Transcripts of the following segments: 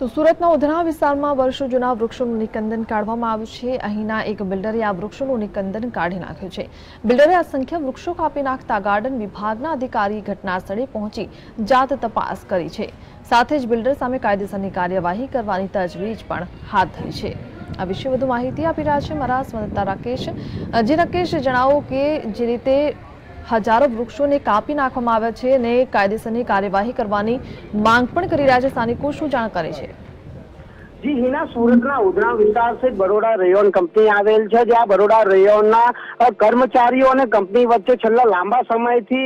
તો સુરતના ઉધના વિસ્તારમાં વર્ષો જૂના વૃક્ષોનું નિકંદન કાઢવામાં આવ્યું છે। અહીંના એક બિલ્ડરે આ વૃક્ષોનું નિકંદન કાઢી નાખ્યું છે। બિલ્ડરે અસંખ્ય વૃક્ષો કાપી નાખતા ગાર્ડન વિભાગના અધિકારી ઘટનાસ્થળે પહોંચી જાત તપાસ કરી છે। સાથે જ બિલ્ડર સામે કાયદેસરની કાર્યવાહી કરવાની તજવીજ પણ હાથ ધરી છે। આ વિશે વધુ માહિતી આપી રહ્યા છે મારા સંવાદદાતા રાકેશ। રાકેશ, જણાવો કે જે રીતે हजारों वृक्षों ने कापी नाखवामां आव्या छे ने कायदेसरनी कार्यवाही करवानी मांग पण करी रह्या छे। स्थानिको शुं जाणकारी छे? जी हिना, सूरतना उधना विस्तार से बरोडा रेयोन कंपनी आवेल छे, ज्यां बरोडा रेयोनना कर्मचारीओ अने कंपनी वच्चे छेल्ला लांबा समयथी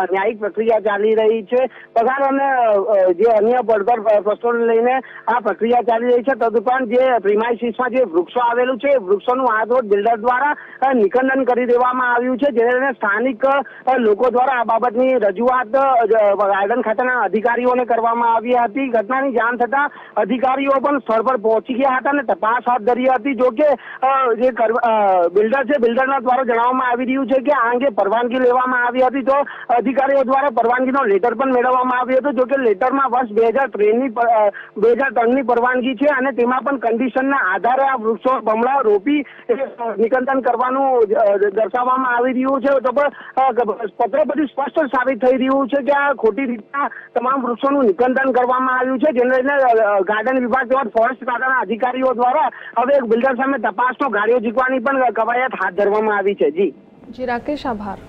न्यायिक प्रक्रिया चाली रही छे। पगार अने जे अन्य પડતર પ્રશ્નોને લઈને આ પ્રક્રિયા ચાલી રહી છે। તદુપરાંત જે પ્રીમાઇસીસમાં જે વૃક્ષો આવેલું છે, વૃક્ષોનું આદોડ બિલ્ડર દ્વારા નિકંદન કરી દેવામાં આવ્યું છે, જેને લઈને સ્થાનિક લોકો દ્વારા આ બાબતની રજૂઆત ગાર્ડન ખાતાના અધિકારીઓને કરવામાં આવી હતી। ઘટનાની જાણ થતા अधिकारीओ पण स्थल पर पहुंची गया था ने तपास हाथ धरी हती। जो के जे बिल्डर छे, बिल्डरना द्वारा जणाववामां आवी रह्युं छे के आ अंगे परवानगी लेवामां आवी हती, तो अधिकारीओ द्वारा परवानगीनो लेटर पण मेळववामां આવ્યો હતો। जो के लेटरमां वर्ष 2003 ની परवानगी छे અને તેમાં પણ કન્ડિશનના આધારે આ વૃક્ષો બમણા રોપી નિકંદન કરવાનું દર્શાવવામાં આવી રહ્યું છે। તો પત્ર પરથી સ્પષ્ટ સાબિત થઈ રહ્યું છે કે આ ખોટી રીતના તમામ વૃક્ષોનું નિકંદન કરવામાં આવ્યું છે, જેને લઈને गार्डन विभाग તેમજ ફોરેસ્ટ ખાતાના અધિકારીઓ દ્વારા હવે એક બિલ્ડર સામે તપાસનો ગાળિયો ઝીકવાની પણ કવાયત હાથ ધરવામાં આવી છે। જી રાકેશ, આભાર।